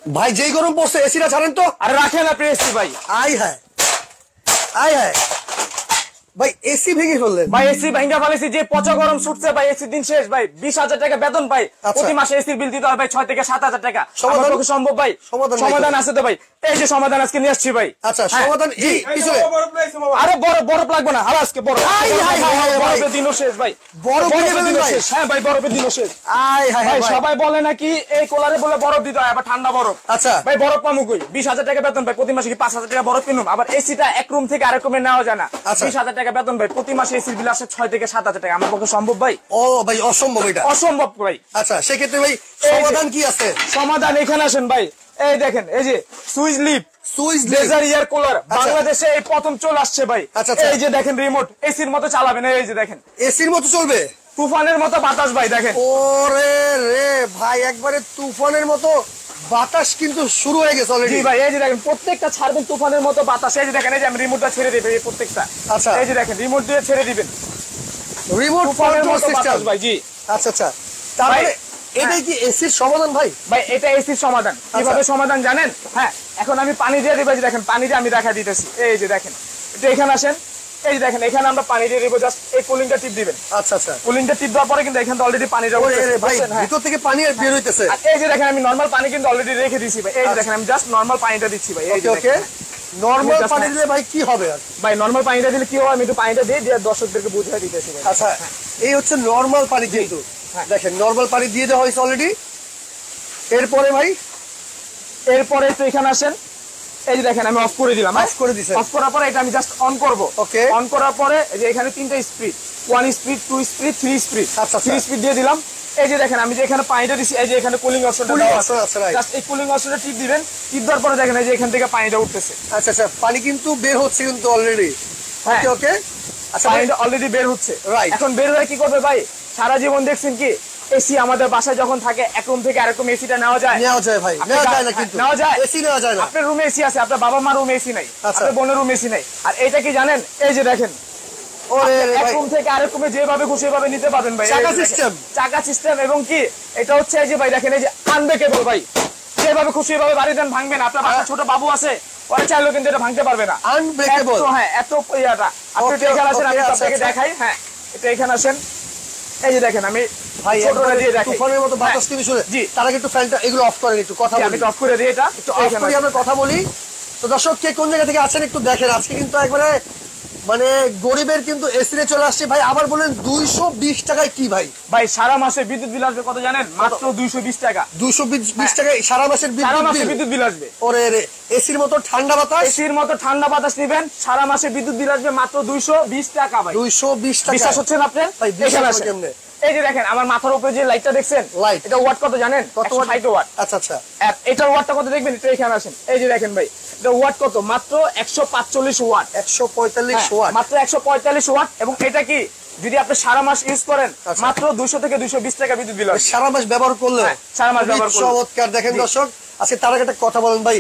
ভাই যেই গরম পড়ছে এসিটা ছাড়েন তো। আরে রাখেন আপনি এসি ভাই। আয় হায় আয় হায় ভাই এসি ভেঙে ফেললেন ভাই। এসি ভাঙা ফেলেছি, যে পচা গরম ছুটছে ভাই। এসি দিন শেষ ভাই। 20,000 টাকা বেতন ভাই। প্রতি মাসে এসির বিল দিতে হয় ভাই 6 থেকে 7,000 টাকা। আমার পক্ষে সম্ভব ভাই? সমাধান আছে তো ভাই। এই যে সমাধান আজকে নিয়ে আসছি ভাই। আচ্ছা সমাধান এই পিছনে। আরে বরফ লাগবে না, আর আজকে বরফের দিনও শেষ ভাই। বরফ ভেঙে ফেললেন ভাই। হ্যাঁ ভাই, বরফের দিনও শেষ। আয় হায় ভাই ভাই সবাই বলে নাকি এই কোলারে বলে বরফ দিতে হয়, আবার ঠান্ডা বরফ। আচ্ছা ভাই বরফ পামু কই? 20,000 টাকা বেতন ভাই। প্রতি মাসে কি 5,000 টাকা বরফ কিনুম? আবার এসিটা এক রুম থেকে আরেক রুমে নেওয়া যায় না। 20,000 টাকা বেতন ভাই। প্রতি মাসে এসির বিল আসে 6 থেকে 7,000 টাকা। আমার পক্ষে সম্ভব ভাই? ও ভাই অসম্ভব, এটা অসম্ভব ভাই। আচ্ছা সেক্ষেত্রে ভাই সমাধান কি আছে? সমাধান এখানে আসেন ভাই। এই দেখেন, এই যে switch lift, switch laser air cooler বাংলাদেশে এই প্রথম চলে আসছে ভাই। এই যে দেখেন রিমোট, এসির মতো চালাবেন। এই যে দেখেন এসির মতো চলবে, তুফানের মতো বাতাস ভাই। দেখেন ওরে রে ভাই, একবারে তুফানের মতো বাতাস কিন্তু শুরু হয়ে গেছে অলরেডি। জি ভাই, এই যে দেখেন প্রত্যেকটা ছাড়বেন তুফানের মতো বাতাস। এই যে দেখেন, এই যে আমি রিমোটটা ছেড়ে দিবেন এই প্রত্যেকটা। আচ্ছা এই যে দেখেন রিমোট দিয়ে ছেড়ে দিবেন, রিমোট তুফানের কন্ট্রোল মতো সিস্টেম বাতাস ভাই। জি আচ্ছা আচ্ছা, তাহলে এটাই কি এসির সমাধান ভাই? ভাই এটা এসির সমাধান। কিভাবে সমাধান জানেন? হ্যাঁ, এখন আমি পানি দিয়ে দিব। দেখেন পানি দিয়ে আমি দেখা দিতেছি। এই যে দেখেন, এটা এখানে আসেন। এই যে দেখেন, এখানে আমরা পানি দিয়ে দিব। জাস্ট এই কুলিংটা টিপ দিবেন। আচ্ছা আচ্ছা, কুলিংটা টিপ দেওয়ার পরে কিন্তু এখানে অলরেডি পানি যাবে ভাই, ভিতর থেকে পানি বের হইতেছে। এই যে দেখেন, আমি নরমাল পানি কিন্তু অলরেডি রেখে দিয়েছি ভাই। এই যে দেখেন, আমি জাস্ট নরমাল পানিটা দিচ্ছি ভাই। এই যে ওকে, নরমাল পানি দিলে ভাই কি হবে? ভাই নরমাল পানিটা দিলে কি হবে আমি একটু পানিটা দিয়ে দর্শকদেরকে বুঝিয়ে দিতেছি ভাই। আচ্ছা, এই হচ্ছে নরমাল পানি। কিন্তু দেখেন নরমাল পানি দিয়ে দেওয়া হয়েছে অলরেডি। এরপরে ভাই, এরপরে তো এখানে আসেন। এই যে দেখেন, আমি অফ করে দিলাম। অফ করে দিয়েছেন। অফ করার পরে এটা আমি জাস্ট অন করব। ওকে, অন করার পরে এই যে এখানে 3টা স্পিড, 1 স্পিড, 2 স্পিড, 3 স্পিড। আচ্ছা 3 স্পিড দিয়ে দিলাম। এই যে দেখেন, আমি যে এখানে পানিটা দিছি, এই যে এখানে কুলিং অপশনটা দেওয়া আছে। জাস্ট এই কুলিং অপশনটা টিপ দিবেন। টিপ দেওয়ার পরে দেখেন এই যে এখান থেকে পানিটা উঠতেছে। আচ্ছা আচ্ছা, পানি কিন্তু বের হচ্ছে কিন্তু অলরেডি। ওকে ওকে, আচ্ছা পানিটা অলরেডি বের হচ্ছে। রাইট, এখন বের হয়ে কি করবে ভাই? সারা জীবন দেখছেন কি এসি আমাদের বাসায় যখন থাকে এক রুম থেকে আরেক রুম এসিটা নেওয়া যায়? নেওয়া যায় ভাই, নেওয়া যায় না। কিন্তু নেওয়া যায়, এসি নেওয়া যায় না। আপনার রুমে এসি আছে, আপনার বাবা মার রুমে এসি নাই, আপনার বোনের রুমে এসি নাই। আর এটা কি জানেন? এই যে দেখেন, এক রুম থেকে আরেক রুমে যেভাবে খুশি ভাবে নিতে পারবেন ভাই। চাকা সিস্টেম, চাকা সিস্টেম। এবং কি এটা হচ্ছে এই যে ভাই দেখেন, এই যে আনব্রেকেবল ভাই। যেভাবে খুশি ভাবে বাড়ি দেন, ভাঙবেন। আপনার বাসায় ছোট বাবু আছে, ওরা চাইলেও কিন্তু এটা ভাঙতে পারবে না। আনব্রেকেবল। হ্যাঁ, এত ইয়াটা। আপনি এখানে আসেন, আমি আপনাকে দেখাই। হ্যাঁ, এটা এখানে আসেন। এই যে দেখেন, আমি ভাই ছোটটা দিয়ে দেখাই। তুফানের মতো বাতাস কিন্তু শুনে। জি, তার আগে একটু ফ্যানটা এগুলো অফ করেন, একটু কথা বলি। আমি অফ করে দিই, এটা একটু অফ করি, আমরা কথা বলি। তো দর্শক কে কোন জায়গা থেকে আছেন একটু দেখেন। আজকে কিন্তু একবারে মানে গরিবের কিন্তু এসিতে চলে আসছে ভাই। আবার বলেন 220 টাকায় কি ভাই? ভাই সারা মাসে বিদ্যুৎ বিল আসবে কত জানেন? মাত্র 220 টাকা। 220 টাকায় সারা মাসের বিদ্যুৎ বিল আসবে। ওরে রে, এসির মতো ঠান্ডা বাতাস, এসির মতো ঠান্ডা বাতাস নেবেন, সারা মাসে বিদ্যুৎ বিল আসবে মাত্র 220 টাকা ভাই। 220 টাকা। বিশ্বাস হচ্ছে না আপনার? ভাই বিশ্বাস হয় কেমনে? এই যে দেখেন, আমার মাথার উপরে যে লাইটটা দেখছেন, লাইট, এটা ওয়াট কত জানেন? কত? 160 ওয়াট। আচ্ছা আচ্ছা, এটার ওয়াটটা কত দেখবেন? এটা এখানে আসেন। এই যে দেখেন ভাই, এটা ওয়াট কত? মাত্র 145 ওয়াট। 145 ওয়াট, মাত্র 145 ওয়াট। এবং এটা কি যদি আপনি সারা মাস ইউজ করেন, মাত্র 200 থেকে 220 টাকা বিদ্যুৎ বিল আসবে। সারা মাস ব্যবহার করলে? সারা মাস ব্যবহার করলে। চমৎকার। দেখেন দর্শক, আজকে তার আগে একটা কথা বলেন ভাই,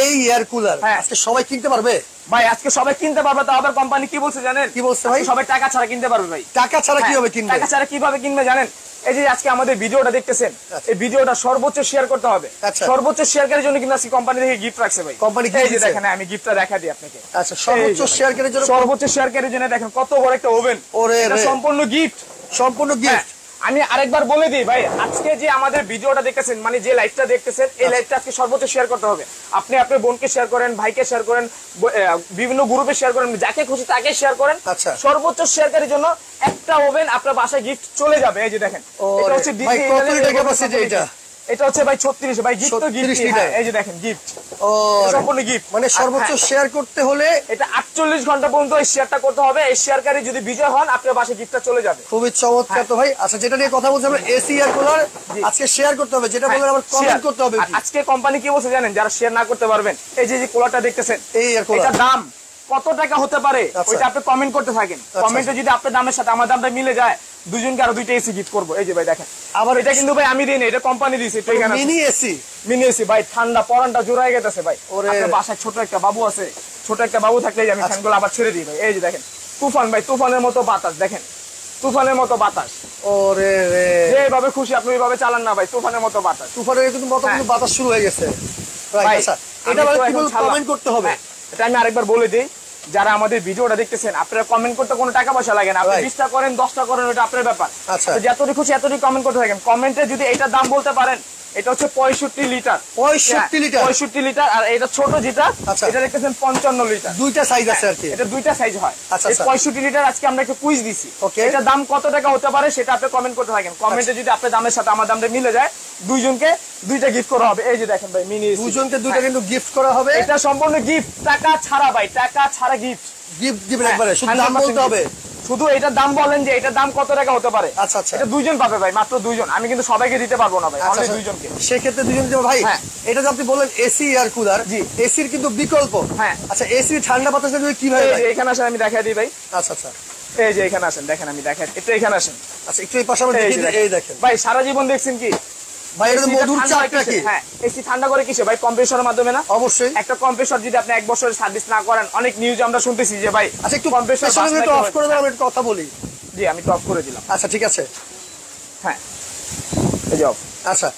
এই এয়ার কুলার আজকে সবাই কিনতে পারবে? ভাই আজকে সবাই কিনতে পারবে। তো আবার কোম্পানি কি বলছে জানেন? কি বলছে ভাই? সবাই টাকা ছাড়া কিনতে পারবে ভাই। টাকা ছাড়া কিভাবে কিনবে? টাকা ছাড়া কিভাবে কিনবে জানেন? এই যে আজকে আমাদের ভিডিওটা দেখতেছেন, এই ভিডিওটা সর্বোচ্চ শেয়ার করতে হবে। সর্বোচ্চ শেয়ারের জন্য কিন্তু আজকে কোম্পানি থেকে গিফট রাখছে ভাই। কোম্পানি এই যে দেখেন, আমি গিফটটা দেখা দিই আপনাকে। আচ্ছা, সর্বোচ্চ শেয়ারের জন্য, সর্বোচ্চ শেয়ারের জন্য দেখেন কত বড় একটা ওভেন। এটা সম্পূর্ণ গিফট, সম্পূর্ণ গিফট। আমি আরেকবার বলে দিই ভাই, আজকে যে আমাদের ভিডিওটা দেখতেছেন, মানে যে লাইভটা দেখতেছেন, এই লাইভটা আজকে সর্বোচ্চ শেয়ার করতে হবে। আপনি আপনার বোনকে শেয়ার করেন, ভাইকে শেয়ার করেন, বিভিন্ন গ্রুপে শেয়ার করেন, যাকে খুশি তাকে শেয়ার করেন। সর্বোচ্চ শেয়ারকারীর জন্য একটা ওভেন আপনার বাসায় গিফট চলে যাবে। এই যে দেখেন, এটা হচ্ছে এটা হচ্ছে ভাই 36 ভাই, গিফট তো গিফট। এই যে দেখেন গিফট, সম্পূর্ণ গিফট। মানে সর্বোচ্চ শেয়ার করতে হলে এটা 48 ঘন্টা পর্যন্ত এই শেয়ারটা করতে হবে। এই শেয়ারকারী যদি বিজয় হন, আপনার বাসায় গিফটটা চলে যাবে। খুবই চমৎকার। তো ভাই আচ্ছা, যেটা নিয়ে কথা বলছি আমরা, এসি এয়ার কুলার আজকে শেয়ার করতে হবে, যেটা বললেন আবার কমেন্ট করতে হবে। আজকে কোম্পানি কি বলছে জানেন? যারা শেয়ার না করতে পারবেন, এই যে কুলারটা দেখতেছেন, এই এয়ার কুলার, এটা দাম কত টাকা হতে পারে ওইটা আপনি কমেন্ট করতে থাকেন। কমেন্টে যদি আপনার দামের সাথে আমার দামটা মিলে যায়, দুজনকে আরো 2টা এসি গিফট করবো। এই যে ভাই দেখেন, আবার এটা কিন্তু ভাই আমি দিই না, এটা কোম্পানি দিয়েছে। মিনি এসি, মিনি এসি ভাই, ঠান্ডা পরানটা জোড়ায় গেছে ভাই। আপনার বাসায় ছোট একটা বাবু আছে, ছোট একটা বাবু থাকলে আমি ফ্যানগুলো আবার ছেড়ে দিই ভাই। এই যে দেখেন তুফান ভাই, তুফানের মতো বাতাস। দেখেন তুফানের মতো বাতাস। ওরে রে, যেভাবে খুশি আপনি ওইভাবে চালান না ভাই, তুফানের মতো বাতাস। তুফানের কিন্তু বাতাস শুরু হয়ে গেছে। ভাই আচ্ছা এটা মানে কি বলবো কমেন্ট করতে হবে এটা আমি আরেকবার বলে দিই যারা আমাদের ভিডিওটা দেখতেছেন আপনারা কমেন্ট করতে কোনো টাকা পয়সা লাগে না আপনি 20টা করেন 10টা করেন ওটা আপনার ব্যাপার আচ্ছা যতটুকু খুশি এতটুকু কমেন্ট করতে থাকেন কমেন্টে যদি এটা দাম বলতে পারেন এটা হচ্ছে 65 লিটার 65 লিটার আর এটা ছোট যেটা এটা দেখতেছেন 55 লিটার দুইটা সাইজ আছে আর কি এটা দুইটা সাইজ হয় এই 65 লিটার আজকে আমরা একটা কুইজ দিছি এটা দাম কত টাকা হতে পারে সেটা আপনি কমেন্ট করতে থাকেন কমেন্টে যদি আপনার দামের সাথে আমার দামটা মিলে যায় দুইজনকে দুইটা গিফট করা হবে এই যে দেখেন ভাই মিনি দুইজনকে দুইটা কিন্তু গিফট করা হবে এটা সম্পূর্ণ গিফট টাকা ছাড়া ভাই টাকা ছাড়া গিফট দিবেন একবারে শুধু দাম বলতে হবে শুধু এটার দাম বলেন যে এটার দাম কত টাকা হতে পারে আচ্ছা আচ্ছা এটা দুইজন পাবে ভাই মাত্র দুইজন আমি কিন্তু সবাইকে দিতে পারবো না ভাই অনলি দুইজনকে সেই ক্ষেত্রে দুইজন দেব ভাই এটা যে আপনি বললেন এসি এয়ার কুলার জি এসির কিন্তু বিকল্প হ্যাঁ আচ্ছা এসি ঠান্ডা বাতাস দিবে কিভাবে ভাই এখানে আসেন আমি দেখাই দিই ভাই আচ্ছা আচ্ছা এই যে এখানে আসেন দেখেন আমি দেখাই একটু এখানে আসেন আচ্ছা একটু এই পাশে আমরা দেখি এই দেখেন ভাই সারা জীবন দেখছেন কি ভাই এটা মধুর চাক নাকি হ্যাঁ এসি ঠান্ডা করে কিসে ভাই কম্প্রেসরের মাধ্যমে না অবশ্যই একটা কম্প্রেসর যদি আপনি 1 বছরের সার্ভিস না করেন অনেক নিউজ আমরা শুনতেছি যে ভাই আচ্ছা একটু কম্প্রেসর একটু অফ করে দাও আমি একটু কথা বলি জি আমি তো অফ করে দিলাম আচ্ছা ঠিক আছে হ্যাঁ এই যে অফ আচ্ছা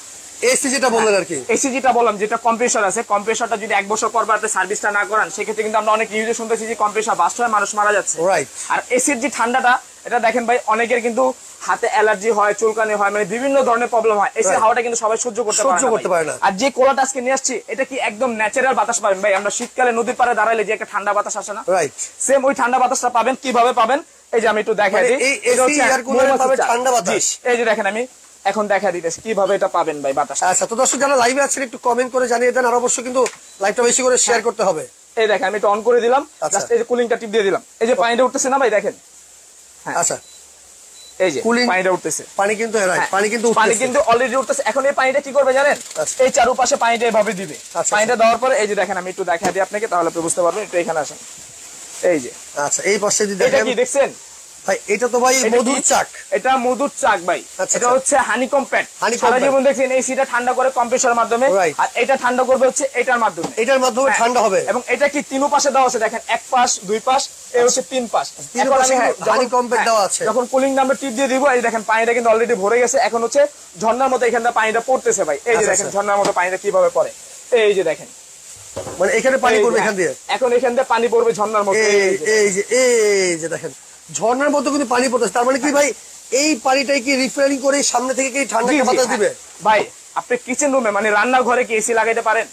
এসি যেটা বললেন আর কি এসি যেটা বললাম যেটা কম্প্রেসর আছে কম্প্রেসরটা যদি 1 বছর পর আপনি সার্ভিসটা না করেন সেক্ষেত্রে কিন্তু আমরা অনেক নিউজে শুনতেছি যে কম্প্রেসর বাস্ট হয় মানুষ মারা যাচ্ছে রাইট আর এসির যে ঠান্ডাটা এটা দেখেন ভাই অনেকের কিন্তু হাতে অ্যালার্জি হয় চুলকানি হয় মানে বিভিন্ন ধরনের প্রবলেম হয় এসির হাওয়াটা কিন্তু সবাই সহ্য করতে পারে না আর যে কোলাটা আজকে নিয়ে আসছি এটা কি একদম ন্যাচারাল বাতাস পাবেন ভাই আমরা শীতকালে নদীর পাড়ে দাঁড়াইলে যে একটা ঠান্ডা বাতাস আসে না রাইট সেম ওই ঠান্ডা বাতাসটা পাবেন কিভাবে পাবেন এই যে আমি একটু দেখাই দিই এই এসি এয়ার কুলারে পাবেন ঠান্ডা বাতাস এই যে দেখেন আমি এখন দেখা দিতেছি কিভাবে এটা পাবেন ভাই বাতাস আচ্ছা তো দর্শক যারা লাইভে আছেন একটু কমেন্ট করে জানিয়ে দেন আর অবশ্যই কিন্তু লাইভটা বেশি করে শেয়ার করতে হবে এই দেখেন আমি এটা অন করে দিলাম জাস্ট এই যে কুলিংটা টিপ দিয়ে দিলাম এই যে পানিটা উঠতেছে না ভাই দেখেন হ্যাঁ আচ্ছা এই যে পানিটা উঠতেছে পানি কিন্তু পানি কিন্তু অলরেডি উঠতেছে এখন এই পানিটা কি করবে জানেন এই চারপাশে পানিটা এভাবে দিবে পানিটা দেওয়ার পরে এই যে দেখেন আমি একটু দেখাই দিই আপনাকে তাহলে আপনি বুঝতে পারবেন একটু এখানে আসেন এই যে আচ্ছা এই পাশে যদি দেখেন এটা কি দেখছেন ভাই এটা তো ভাই মধুর চাক এটা মধুর চাক ভাই এটা হচ্ছে হানিকম প্যাড সারা জীবন দেখছেন এই সিটা ঠান্ডা করে কম্প্রেসরের মাধ্যমে আর এটা ঠান্ডা করবে হচ্ছে এটার মাধ্যমে ঠান্ডা হবে এবং এটা কি তিন পাশে দেওয়া আছে দেখেন এক পাশ দুই পাশ এই হচ্ছে তিন পাশ হানিকম প্যাড দেওয়া আছে যখন কুলিং নাম্বার টিপ দিয়ে দিব এই দেখেন পানিটা কিন্তু অলরেডি ভরে গেছে এখন হচ্ছে ঝর্ণার মতো এখান থেকে পানিটা পড়তেছে ভাই এই যে দেখেন ঝর্ণার মতো পানিটা কিভাবে পড়ে এই যে দেখেন মানে এখানে পানি পড়বে এখান দিয়ে এখন এখান থেকে পানি পড়বে ঝর্ণার মতো এই যে দেখেন ঝর্ণার মতো কিন্তু পানি পড়তেছে তার মানে কি ভাই এই পানিটাই কি রিফিলিং করে সামনে থেকে কি ঠান্ডা বাতাস দিবে ভাই আপনি কিচেন রুমে মানে রান্নার ঘরে কি এসি লাগাইতে পারেন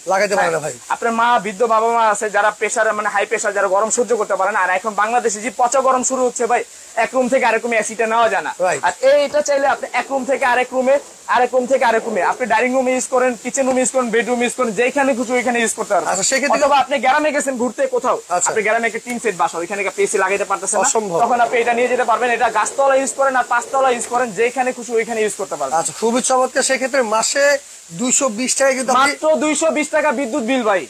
না ভাই আপনার মা বৃদ্ধ বাবা মা আছে যারা প্রেসার মানে হাই প্রেসার যারা গরম সহ্য করতে পারে না আর এখন বাংলাদেশে যে পচা গরম শুরু হচ্ছে ভাই এক রুম থেকে আরেক রুমে এসিটা নেওয়া যায় না আর এইটা চাইলে আপনি এক রুম থেকে আরেক রুমে আরেক রুম থেকে আরেক রুমে আপনি ডাইনিং রুমে ইউজ করেন কিচেন রুম ইউজ করেন বেডরুম ইউজ করেন যেখানে খুশি ওইখানে ইউজ করতে পারবেন অথবা আপনি গ্রামে গেছেন ঘুরতে কোথাও আপনি গ্রামে একটা টিন সেট বাসা ওইখানে আপনি এসি লাগাইতে পারতেছেন না তখন আপনি এটা নিয়ে যেতে পারবেন এটা গাছতলা ইউজ করেন আর পাঁচতলা ইউজ করেন যেখানে খুশি ওইখানে ইউজ করতে পারবেন আচ্ছা খুবই চমৎকার সেক্ষেত্রে মাসে 220 টাকা কিন্তু মাত্র 220 টাকা বিদ্যুৎ বিল ভাই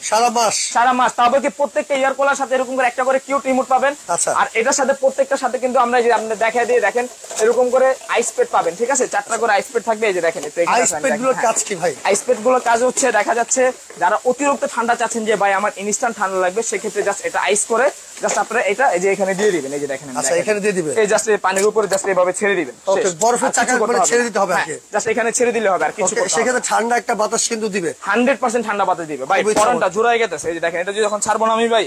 সারা মাস তবে কি প্রত্যেকটা এয়ার কুলার সাথে এরকম করে একটা করে কিউট রিমোট পাবেন আর এটার সাথে প্রত্যেকটার সাথে কিন্তু আমরা যে আপনি দেখাই দিয়ে দেখেন এরকম করে আইস প্যাড পাবেন ঠিক আছে 4টা করে আইস প্যাড থাকবে এই যে দেখেন আইস প্যাড গুলোর কাজ কি ভাই আইস প্যাড গুলোর কাজ হচ্ছে দেখা যাচ্ছে যারা অতিরিক্ত ঠান্ডা চাচ্ছেন যে ভাই আমার ইনস্ট্যান্ট ঠান্ডা লাগবে সেক্ষেত্রে জাস্ট এটা আইস করে জাস্ট আপনারা এটা এই যে এখানে দিয়ে দিবেন এই যে দেখেন আচ্ছা এখানে দিয়ে দিবেন এই জাস্ট এই পানির উপরে জাস্ট এইভাবে ছেড়ে দিবেন ওকে বরফের চাকা করে ছেড়ে দিতে হবে আগে জাস্ট এখানে ছেড়ে দিলে হবে আর কিছু করতে হবে সেক্ষেত্রে ঠান্ডা একটা বাতাস কিন্তু দিবে 100% ঠান্ডা বাতাস দিবে ভাই ফরনটা জোড়ায় গেছে এই যে দেখেন এটা যদি যখন ছাড়বো না আমি ভাই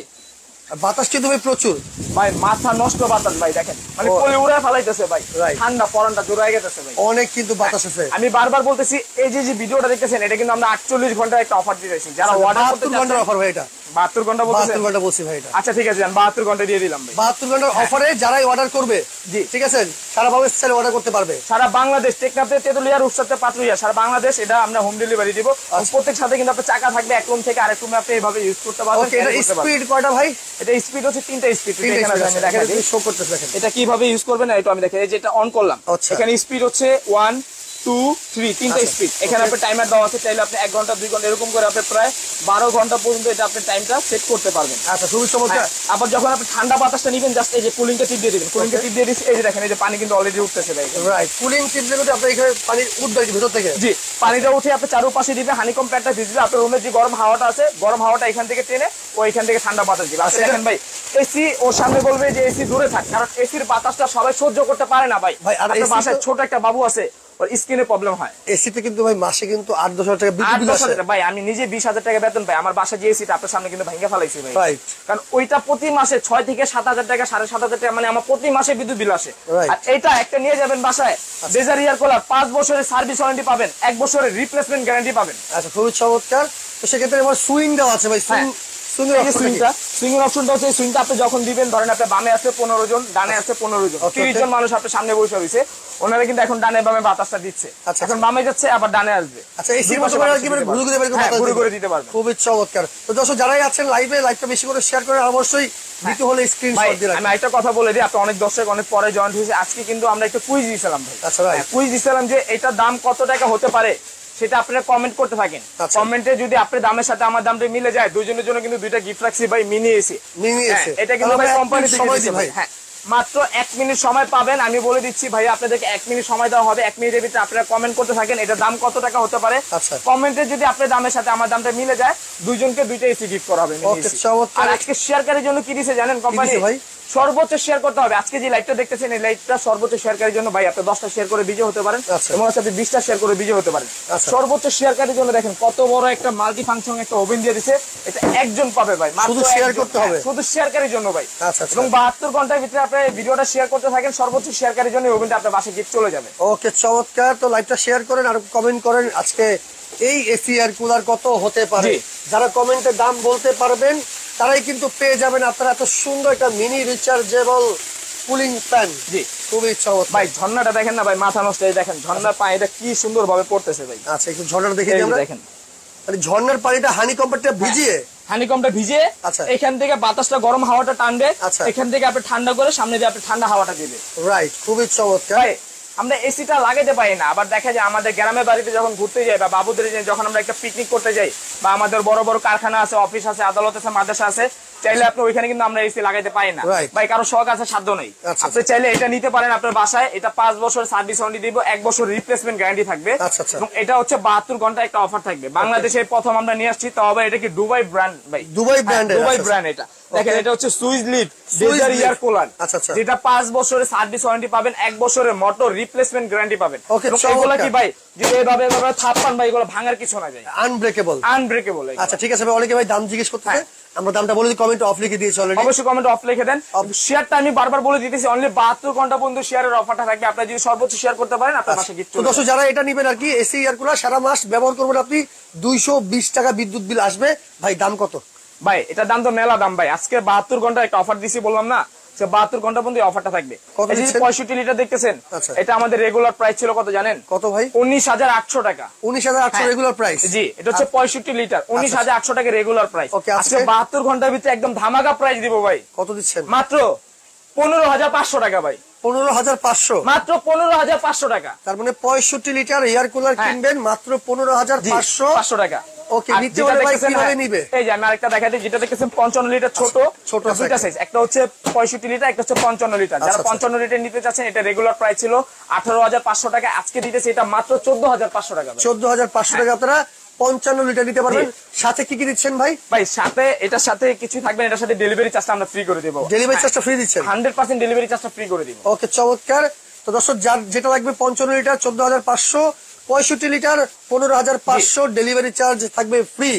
বাতাস কিন্তু ভাই প্রচুর ভাই মাথা নষ্ট বাতাস ভাই দেখেন মানে কোলে উড়ায় ফলাইতেছে ভাই ঠান্ডা ফরনটা জোড়ায় গেছে ভাই অনেক কিন্তু বাতাস আছে আমি বারবার বলতেছি এই যে ভিডিওটা দেখতেছেন এটা কিন্তু আমরা 48 ঘন্টার একটা অফার দিয়েছি যারা অর্ডার করতে চান 72 ঘন্টার অফার ভাই এটা 72 ঘন্টা বলতেছেন 72 ঘন্টা বলছি ভাই এটা আচ্ছা ঠিক আছে জান 72 ঘন্টা দিয়ে দিলাম ভাই 72 ঘন্টার অফারে যারাই অর্ডার করবে জি ঠিক আছে সারা বাংলাদেশ থেকে অর্ডার করতে পারবে সারা বাংলাদেশ টেকনাফতে তেতুলিয়া রূপসাতে পাতুরিয়া সারা বাংলাদেশ এটা আমরা হোম ডেলিভারি দিব প্রত্যেক সাথে কিন্তু আপনার চাকা থাকবে এক রুম থেকে আরেক রুমে আপনি এইভাবে ইউজ করতে পারবেন ওকে এটা স্পিড কয়টা ভাই এটা স্পিড হচ্ছে 3টা স্পিড এখানে আমি দেখাই দিই শো করতেছ দেখেন এটা কিভাবে ইউজ করবেন এটা আমি দেখাই এই যে এটা অন করলাম এখানে স্পিড হচ্ছে 1 2 3 তিনটা স্পিড এখানে আপনি টাইমার দেওয়া আছে চাইলে আপনি 1 ঘন্টা 2 ঘন্টা এরকম করে আপনি প্রায় 12 ঘন্টা পর্যন্ত এটা আপনি টাইমটা সেট করতে পারবেন আচ্ছা খুবই চমৎকার আবার যখন আপনি ঠান্ডা বাতাসটা নেবেন জাস্ট এই যে কুলিংটা টিপ দিয়ে দিবেন কুলিংটা টিপ দিয়ে দিছি এই যে দেখেন এই যে পানি কিন্তু অলরেডি উঠতেছে ভাই রাইট কুলিং টিপ দিলে আপনি এখানে পানি উঠবে ভিতর থেকে জি পানিটা উঠে আপনি চারপাশে দিবে হানিকম প্যাডটা ভিজবে আপনার রুমের যে গরম হাওয়াটা আছে গরম হাওয়াটা এখান থেকে টেনে ওইখান থেকে ঠান্ডা বাতাস দিবে আচ্ছা দেখেন ভাই এসি ওর সামনে বলবে যে এসি দূরে থাক কারণ এসির বাতাসটা সবাই সহ্য করতে পারে না ভাই আপনার বাসায় ছোট একটা বাবু আছে ওর স্কিনে প্রবলেম হয়। এসিতে কিন্তু ভাই মাসে কিন্তু 8-10 টাকা বিদ্যুৎ বিল আসে। ভাই আমি নিজে 20,000 টাকা বেতন পাই, আমার বাসা যে এসিটা আপনার সামনে কিন্তু ভেঙে ফেলাইছি ভাই। রাইট। কারণ ওইটা প্রতি মাসে 6 থেকে 7,000 টাকা, 7,500 টাকা, মানে আমার প্রতি মাসে বিদ্যুৎ বিল আসে। আর এটা একটা নিয়ে যাবেন বাসায়, ডেজার এয়ার কুলার 5 বছরের সার্ভিস ওয়ারেন্টি পাবেন, 1 বছরের রিপ্লেসমেন্ট গ্যারান্টি পাবেন। আচ্ছা, খুবই চমৎকার। তো সেক্ষেত্রে আমার সুইং দেওয়া আছে ভাই, সুইং অপশনটা হচ্ছে, সুইংটা আপনি যখন দিবেন, ধরেন আপনি বামে আছে 15 জন, ডানে আছে 15 জন, 30 জন মানুষ আপনার সামনে বসে রয়েছে, ওনারা কিন্তু এখন ডানে বামে বাতাসটা দিচ্ছে। এখন বামে যাচ্ছে আবার ডানে আসবে। আচ্ছা, এসির মতো করে কি মানে ঘুরে ঘুরে দিতে পারবেন। খুবই চমৎকার। তো দর্শক যারাই আছেন লাইভে, লাইভটা বেশি করে শেয়ার করে অবশ্যই দিতে হলে স্ক্রিনশট দিয়ে রাখুন। আমি একটা কথা বলে দিই, আপনি অনেক দর্শক অনেক পরে জয়েন্ট হয়েছে, আজকে কিন্তু আমরা একটা কুইজ দিয়েছিলাম ভাই। আচ্ছা ভাই, কুইজ দিয়েছিলাম যে এটার দাম কত টাকা হতে পারে, সেটা আপনারা কমেন্ট করতে থাকেন। কমেন্টে যদি আপনার দামের সাথে আমার দামটা মিলে যায়, দুইজনের জন্য কিন্তু দুইটা গিফট রাখছি ভাই, মিনি এসি। এটা কিন্তু ভাই কোম্পানি থেকে দিয়েছে ভাই। হ্যাঁ, মাত্র 1 মিনিট সময় পাবেন। আমি বলে দিচ্ছি ভাই, আপনাদেরকে 1 মিনিট সময় দেওয়া হবে। 1 মিনিটের ভিতরে আপনারা কমেন্ট করতে থাকেন এটার দাম কত টাকা হতে পারে। কমেন্টে যদি আপনার দামের সাথে আমার দামটা মিলে যায়, দুইজনকে দুইটা এসি গিফট করা হবে। আর আজকে শেয়ারকারীর জন্য কি দিয়েছে জানেন কোম্পানি? সর্বোচ্চ শেয়ার করতে হবে। আজকে যে লাইভটা দেখতেছেন, এই লাইভটা সর্বোচ্চ শেয়ারকারীর জন্য ভাই, আপনি 10টা শেয়ার করে বিজয় হতে পারেন, এবং আপনি 20টা শেয়ার করে বিজয় হতে পারেন। সর্বোচ্চ শেয়ারকারীর জন্য দেখেন কত বড় একটা মাল্টি ফাংশন একটা ওভেন দিয়ে দিয়েছে। এটা একজন পাবে ভাই, শুধু শেয়ার করতে হবে, শুধু শেয়ারকারীর জন্য ভাই। এবং 72 ঘন্টার ভিতরে আপনি ভিডিওটা শেয়ার করতে থাকেন, সর্বোচ্চ শেয়ারকারীর জন্য ওভেনটা আপনার বাসায় গিফট চলে যাবে। ওকে, চমৎকার। তো লাইভটা শেয়ার করেন আর কমেন্ট করেন আজকে এই এসি এয়ার কুলার কত হতে পারে। যারা কমেন্টে দাম বলতে পারবেন তারাই কিন্তু পেয়ে যাবেন আপনারা এত সুন্দর একটা মিনি রিচার্জেবল কুলিং ফ্যান। জি, খুবই চমৎকার ভাই। ঝর্ণাটা দেখেন না ভাই, মাথা নষ্ট। এই দেখেন ঝর্ণার পানিটা কি সুন্দর ভাবে পড়তেছে ভাই। আচ্ছা, একটু ঝর্ণাটা দেখে দিই আমরা। দেখেন মানে ঝর্ণার পানিটা হানিকম্বটা ভিজিয়ে, হানিকমটা ভিজিয়ে এখান থেকে বাতাসটা, গরম হাওয়াটা টানবে, এখান থেকে আপনি ঠান্ডা করে সামনে দিয়ে আপনি ঠান্ডা হাওয়াটা দিবে। রাইট, খুবই চমৎকার। ভাই আমরা এসিটা লাগাইতে পারি না, আবার দেখা যায় আমাদের গ্রামের বাড়িতে যখন ঘুরতে যাই বা বাবুদের যখন আমরা একটা পিকনিক করতে যাই, বা আমাদের বড় বড় কারখানা আছে, অফিস আছে, আদালত আছে, মাদ্রাসা আছে, চাইলে আপনি ওইখানে কিন্তু আমরা এসি লাগাইতে পারি না ভাই, কারো শখ আছে, সাধ্য নেই। আপনি চাইলে এটা নিতে পারেন আপনার বাসায়। এটা 5 বছর সার্ভিস ওয়ারেন্টি দিব, 1 বছর রিপ্লেসমেন্ট গ্যারান্টি থাকবে, এবং এটা হচ্ছে 72 ঘন্টা একটা অফার থাকবে। বাংলাদেশে প্রথম আমরা নিয়ে আসছি, তবে এটা কি দুবাই ব্র্যান্ড ভাই, দুবাই ব্র্যান্ড। এটা দেখেন, এটা হচ্ছে সুইস লিড ডেজার এয়ার কুলার, যেটা 5 বছরের সার্ভিস ওয়ারেন্টি পাবেন, 1 বছরের মোটর রিপ্লেসমেন্ট গ্যারান্টি পাবেন। এগুলো কি ভাই, যদি এভাবে থাপ্পান ভাই, এগুলো ভাঙার কিছু না ভাই, আনব্রেকেবল। আচ্ছা, ঠিক আছে ভাই। অনেকে ভাই দাম জিজ্ঞেস করতেছে, আমরা দামটা বলে দিই, কমেন্ট অফ লিখে দিয়েছি অলরেডি। অবশ্যই কমেন্ট অফ লিখে দেন। শেয়ারটা আমি বারবার বলে দিতেছি, অনলি 72 ঘন্টা পর্যন্ত শেয়ারের অফারটা থাকবে। আপনি যদি সর্বোচ্চ শেয়ার করতে পারেন, আপনার পাশে গিফট। তো দর্শক যারা এটা নেবেন আর কি, এসি এয়ার কুলার সারা মাস ব্যবহার করবেন আপনি, 220 টাকা বিদ্যুৎ বিল আসবে। ভাই দাম কত? ভাই এটার দাম তো মেলা দাম ভাই। আজকে 72 ঘন্টা একটা অফার দিছি, বললাম না, 72 ঘন্টা পর্যন্ত অফারটা থাকবে। 65 লিটার দেখতেছেন, এটা আমাদের রেগুলার প্রাইস ছিল কত জানেন? কত ভাই? 19,800 টাকা। 19,800 রেগুলার প্রাইস? জি, এটা হচ্ছে 65 লিটার, 19,800 টাকা রেগুলার প্রাইস। আজকে 72 ঘন্টার ভিতরে একদম ধামাকা প্রাইস দিব ভাই। কত দিচ্ছেন? মাত্র 15,500 টাকা ভাই। 15,500? মাত্র 15,500 টাকা। তার মানে 65 লিটার এয়ার কুলার কিনবেন মাত্র 15,500 টাকা। ওকে, নিতে হলে ভাই কিভাবে নিবে? এই যে আমি আরেকটা দেখাই দিই, যেটা দেখতেছেন 55 লিটার ছোট দুইটা সাইজ, একটা হচ্ছে 65 লিটার, একটা হচ্ছে 55 লিটার। যারা 55 লিটার নিতে চাচ্ছেন, এটা রেগুলার প্রাইস ছিল 18,500 টাকা, আজকে দিতেছি এটা মাত্র 14,500 টাকা। 14,500 টাকা আপনারা 55 লিটার নিতে পারবেন। সাথে কি কি দিচ্ছেন ভাই? ভাই সাথে এটার সাথে কিছু থাকবে, এটার সাথে ডেলিভারি চার্জটা আমরা ফ্রি করে দেব। ডেলিভারি চার্জটা ফ্রি দিচ্ছেন? 100% ডেলিভারি চার্জটা ফ্রি করে দিব। ওকে, চমৎকার। তো দর্শক যার যেটা লাগবে 55 লিটার 14,500, 65 লিটার 15,500, ডেলিভারি চার্জ থাকবে ফ্রি।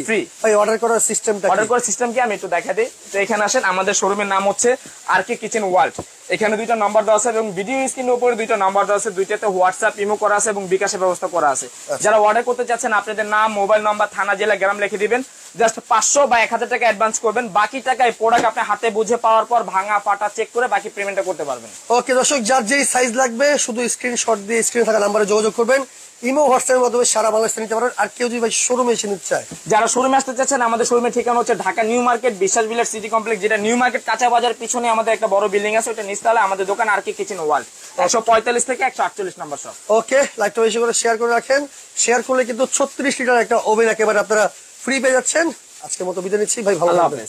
ভাই অর্ডার করার সিস্টেমটা? অর্ডার করার সিস্টেম কি আমি একটু দেখাই দিই। তো এখানে আসেন, আমাদের শোরুমের নাম হচ্ছে আরকে কিচেন ওয়ার্ল্ড। এখানে 2টা নাম্বার দেওয়া আছে, এবং ভিডিও স্ক্রিনের উপরে 2টা নাম্বার দেওয়া আছে। 2টাতে হোয়াটসঅ্যাপ, ইমো করা আছে, এবং বিকাশের ব্যবস্থা করা আছে। যারা অর্ডার করতে চাচ্ছেন, আপনাদের নাম, মোবাইল নাম্বার, থানা, জেলা, গ্রাম লিখে দিবেন। জাস্ট 500 বা 1000 টাকা অ্যাডভান্স করবেন। বাকি টাকায় প্রোডাক্ট আপনি হাতে বুঝে পাওয়ার পর ভাঙা ফাটা চেক করে বাকি পেমেন্টটা করতে পারবেন। ওকে দর্শক, যার যেই সাইজ লাগবে শুধু স্ক্রিনশট দিয়ে স্ক্রিনে থাকা নাম্বারে যোগাযোগ করবেন। ইমো হোয়াটসঅ্যাপের মাধ্যমে সারা বাংলাদেশে নিতে পারেন। আর কেউ যদি ভাই শোরুমে এসে নিতে চায়? যারা শোরুমে আসতে চাচ্ছেন, আমাদের শোরুমের ঠিকানা হচ্ছে ঢাকা নিউ মার্কেট, বিশ্বাস বিলাস সিটি কমপ্লেক্স, যেটা নিউ মার্কেট কাঁচা বাজার পিছনে আমাদের একটা বড় বিল্ডিং আছে, ওটা নিচতলা আমাদের দোকান আরকে কিচেন ওয়ার্ল্ড, 145 থেকে 148 নম্বর শপ। ওকে, লাইকটা বেশি করে শেয়ার করে রাখেন। শেয়ার করলে কিন্তু 36 লিটার একটা ওভেন একেবারে আপনারা ফ্রি পেয়ে যাচ্ছেন। আজকের মতো বিদায় নিচ্ছি ভাই, ভালো থাকবেন।